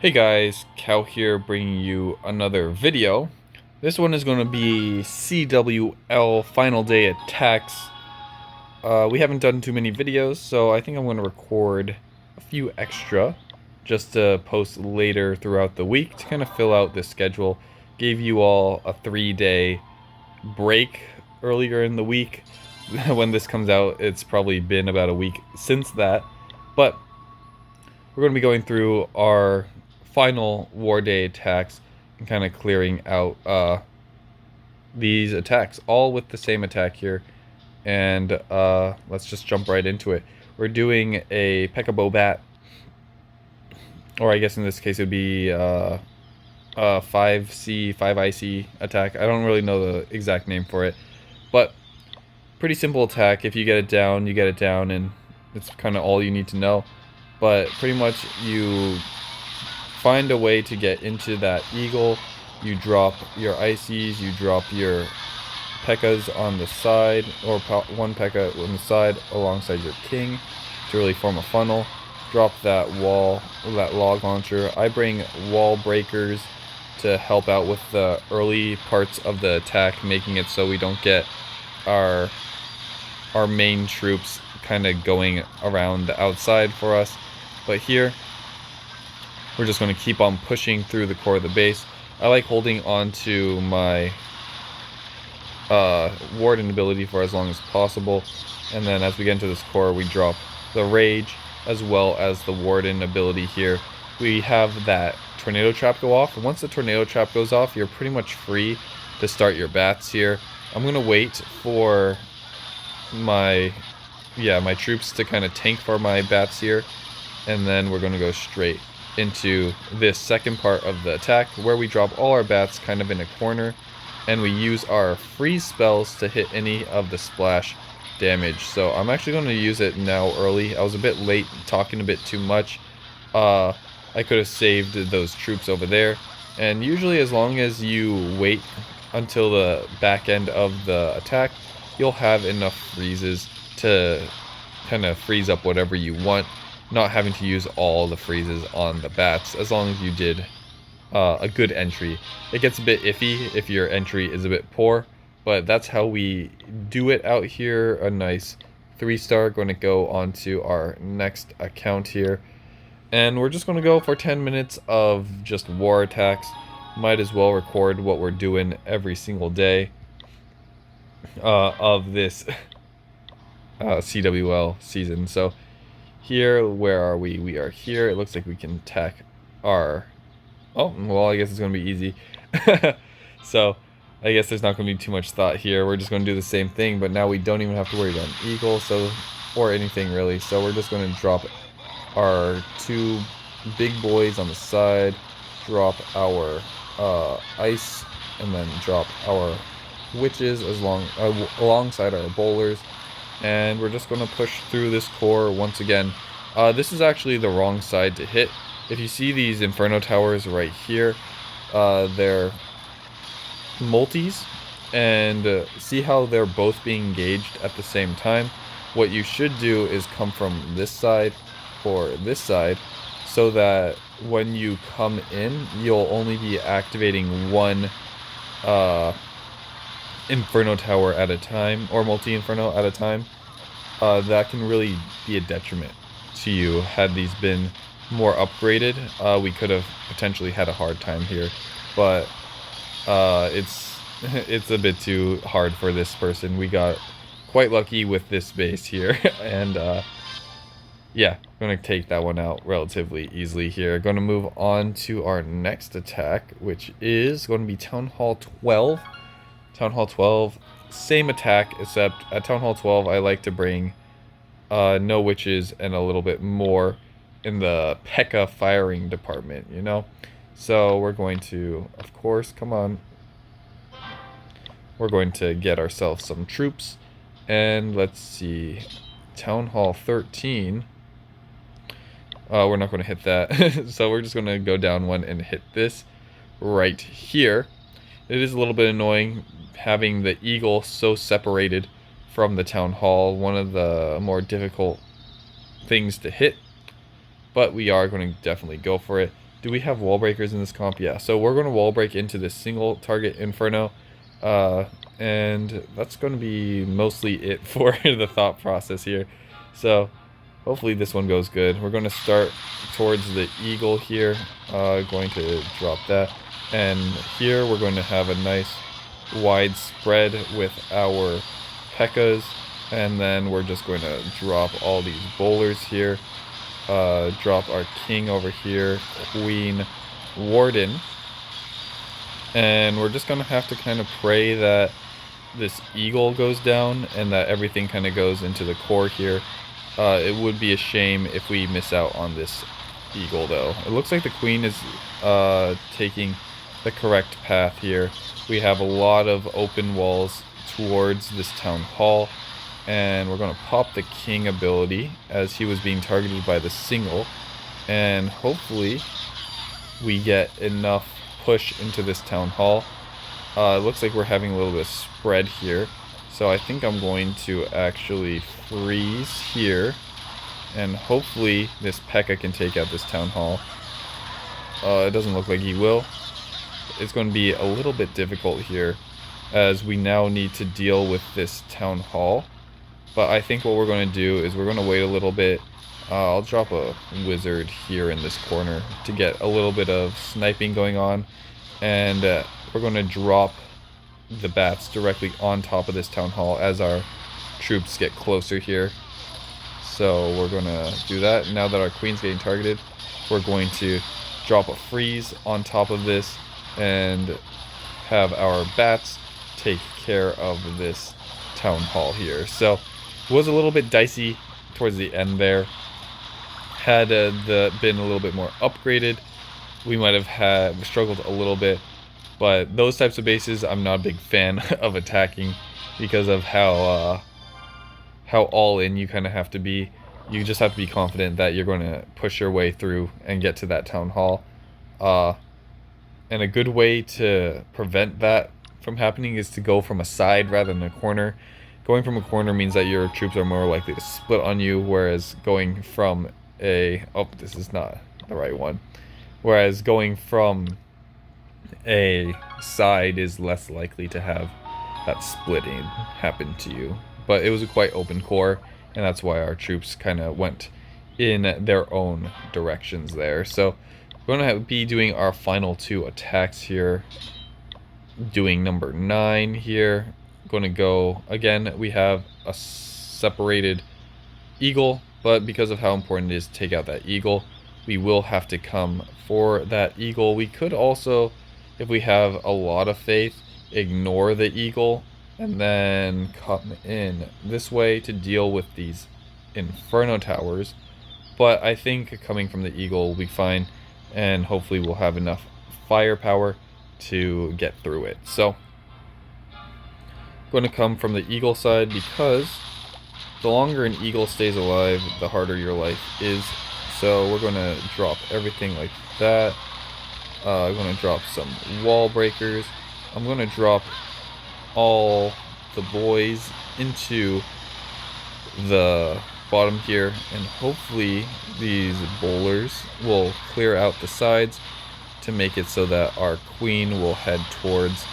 Hey guys, Cal here bringing you another video. This one is going to be CWL Final Day Attacks. We haven't done too many videos, so I think I'm going to record a few extra just to post later throughout the week to kind of fill out the schedule. Gave you all a 3-day break earlier in the week. When this comes out, it's probably been about a week since that, but we're going to be going through our final War Day attacks and kind of clearing out these attacks, all with the same attack here. And let's just jump right into it. We're doing a BoBat, or I guess in this case it would be 5C, 5IC attack. I don't really know the exact name for it, but pretty simple attack. If you get it down, you get it down, and it's kind of all you need to know. But pretty much you find a way to get into that eagle, you drop your ices, you drop your P.E.K.K.A.s on the side, or one P.E.K.K.A. on the side alongside your king to really form a funnel. Drop that wall, that log launcher. I bring wall breakers to help out with the early parts of the attack, making it so we don't get our main troops kind of going around the outside for us. But here we're just going to keep on pushing through the core of the base. I like holding on to my warden ability for as long as possible, and then as we get into this core, we drop the rage as well as the warden ability here. We have that tornado trap go off, and once the tornado trap goes off, you're pretty much free to start your bats here. I'm going to wait for my troops to kind of tank for my bats here, and then we're going to go straight into this second part of the attack where we drop all our bats kind of in a corner, and we use our freeze spells to hit any of the splash damage. So I'm actually going to use it now early. I was a bit late, talking a bit too much. I could have saved those troops over there, and usually as long as you wait until the back end of the attack, you'll have enough freezes to kind of freeze up whatever you want, not having to use all the freezes on the bats as long as you did a good entry. It gets a bit iffy if your entry is a bit poor, but that's how we do it out here. A nice 3-star. Going to go on to our next account here, and we're just going to go for 10 minutes of just war attacks. Might as well record what we're doing every single day of this CWL season. So here, where are we? We are here. It looks like we can attack our... Oh, well, I guess it's going to be easy. So I guess there's not going to be too much thought here. We're just going to do the same thing, but now we don't even have to worry about an eagle, or anything really. So we're just going to drop our 2 big boys on the side, drop our ice, and then drop our witches alongside our bowlers, and we're just going to push through this core once again. This is actually the wrong side to hit. If you see these inferno towers right here, they're multis, and see how they're both being engaged at the same time. What you should do is come from this side or this side, so that when you come in, you'll only be activating one inferno tower at a time, or multi-inferno at a time. That can really be a detriment to you. Had these been more upgraded, we could have potentially had a hard time here, but it's a bit too hard for this person. We got quite lucky with this base here, and yeah, I'm going to take that one out relatively easily here. Going to move on to our next attack, which is going to be Town Hall 12. Town Hall 12, same attack, except at Town Hall 12 I like to bring no witches and a little bit more in the P.E.K.K.A. firing department, you know? So we're going to, of course, come on. We're going to get ourselves some troops, and let's see, Town Hall 13. We're not going to hit that, so we're just going to go down one and hit this right here. It is a little bit annoying having the eagle so separated from the town hall, one of the more difficult things to hit, but we are going to definitely go for it. Do we have wall breakers in this comp? Yeah, so we're going to wall break into this single target Inferno. And that's going to be mostly it for the thought process here. So hopefully this one goes good. We're going to start towards the eagle here. Going to drop that. And here we're going to have a nice wide spread with our P.E.K.K.A.s. And then we're just going to drop all these bowlers here. Drop our king over here. Queen. Warden. And we're just going to have to kind of pray that this eagle goes down and that everything kind of goes into the core here. It would be a shame if we miss out on this eagle, though. It looks like the queen is taking the correct path here. We have a lot of open walls towards this town hall, and we're going to pop the king ability as he was being targeted by the single, and hopefully we get enough push into this town hall. It looks like we're having a little bit of spread here, so I think I'm going to actually freeze here, and hopefully this P.E.K.K.A. can take out this town hall. It doesn't look like he will. It's going to be a little bit difficult here as we now need to deal with this town hall, but I think what we're going to do is we're going to wait a little bit. I'll drop a wizard here in this corner to get a little bit of sniping going on, and we're going to drop the bats directly on top of this town hall as our troops get closer here. So we're going to do that. Now that our queen's getting targeted, we're going to drop a freeze on top of this and have our bats take care of this town hall here. So it was a little bit dicey towards the end there. Had been a little bit more upgraded, we might have struggled a little bit, but those types of bases I'm not a big fan of attacking because of how all in you kind of have to be. You just have to be confident that you're going to push your way through and get to that town hall. And a good way to prevent that from happening is to go from a side rather than a corner. Going from a corner means that your troops are more likely to split on you, whereas going from this is not the right one. Whereas going from a side is less likely to have that splitting happen to you. But it was a quite open core, and that's why our troops kind of went in their own directions there. So we're going to be doing our final two attacks here. Doing number 9 here. Going to go, again, we have a separated eagle, but because of how important it is to take out that eagle, we will have to come for that eagle. We could also, if we have a lot of faith, ignore the eagle and then come in this way to deal with these Inferno towers. But I think coming from the eagle will be fine, and hopefully we'll have enough firepower to get through it. So I'm going to come from the eagle side because the longer an eagle stays alive, the harder your life is. So we're going to drop everything like that. I'm going to drop some wall breakers. I'm going to drop all the boys into the bottom here, and hopefully these bowlers will clear out the sides to make it so that our queen will head towards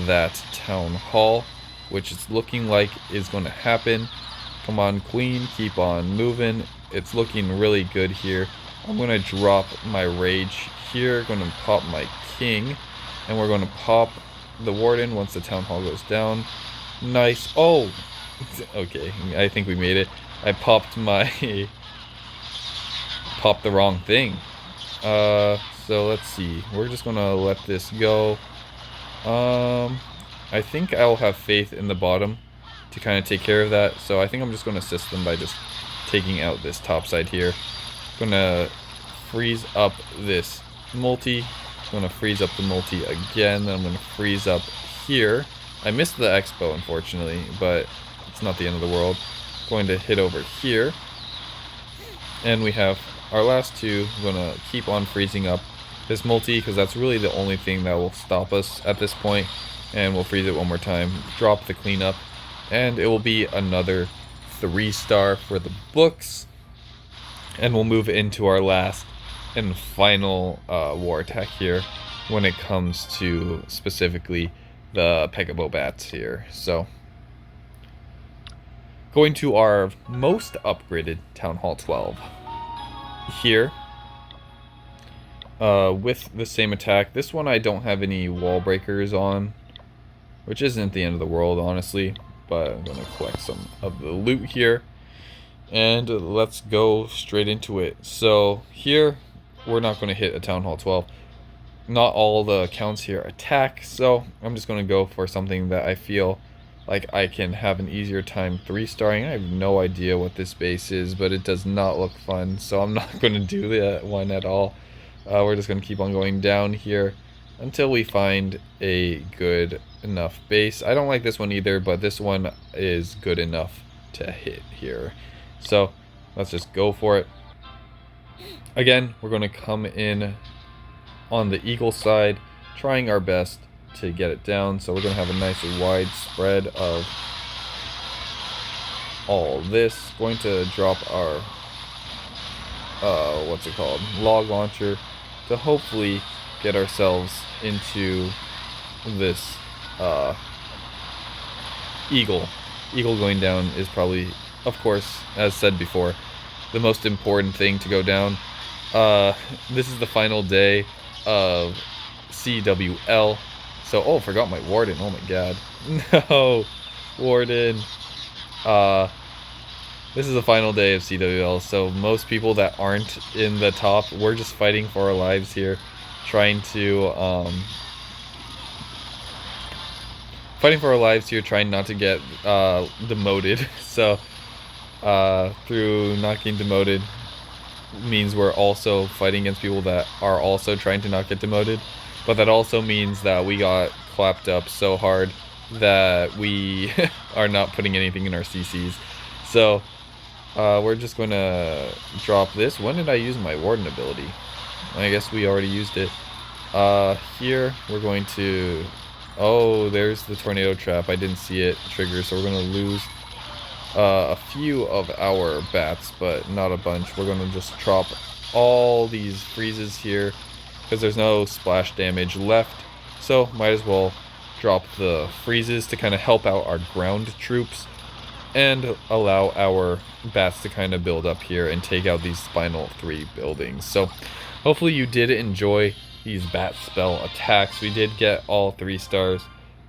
that town hall, which it's looking like is going to happen. Come on, queen, keep on moving. It's looking really good here. I'm going to drop my rage here, going to pop my king, and we're going to pop the warden once the town hall goes down. Nice. Oh, okay, I think we made it. I popped the wrong thing. So let's see. We're just going to let this go. I think I'll have faith in the bottom to kind of take care of that. So I think I'm just going to assist them by just taking out this top side here. Going to freeze up this multi. Going to freeze up the multi again. Then I'm going to freeze up here. I missed the expo, unfortunately, but it's not the end of the world. Going to hit over here. And we have our last two. I'm going to keep on freezing up this multi because that's really the only thing that will stop us at this point. And we'll freeze it one more time. Drop the cleanup. And it will be another 3-star for the books. And we'll move into our last and final war attack here when it comes to specifically the BoBats here. So going to our most upgraded Town Hall 12 here with the same attack. This one I don't have any wall breakers on, which isn't the end of the world, honestly, but I'm going to collect some of the loot here, and let's go straight into it. So here, we're not going to hit a Town Hall 12. Not all the accounts here attack, so I'm just going to go for something that I feel like I can have an easier time 3-starring. I have no idea what this base is, but it does not look fun, so I'm not going to do that one at all. We're just going to keep on going down here until we find a good enough base. I don't like this one either, but this one is good enough to hit here. So let's just go for it. Again, we're going to come in on the eagle side, trying our best to get it down. So we're going to have a nice wide spread of all this. Going to drop our what's it called, log launcher, to hopefully get ourselves into this eagle. Eagle going down is probably, of course, as said before, the most important thing to go down. This is the final day of CWL. So, oh, forgot my warden. Oh my god. No, warden. This is the final day of CWL, so most people that aren't in the top, we're just fighting for our lives here, trying not to get demoted. So through not getting demoted means we're also fighting against people that are also trying to not get demoted, but that also means that we got clapped up so hard that we are not putting anything in our CCs. So we're just going to drop this. When did I use my warden ability? I guess we already used it. Here we're going to, oh, there's the tornado trap. I didn't see it trigger, so we're going to lose a few of our bats, but not a bunch. We're going to just drop all these freezes here because there's no splash damage left, so might as well drop the freezes to kind of help out our ground troops and allow our bats to kind of build up here and take out these final 3 buildings. So hopefully you did enjoy these bat spell attacks. We did get all 3 stars.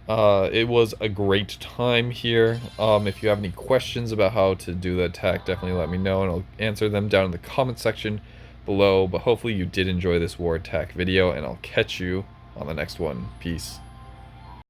It was a great time here. If you have any questions about how to do the attack, definitely let me know and I'll answer them down in the comment section below. But hopefully you did enjoy this war attack video, and I'll catch you on the next one. Peace.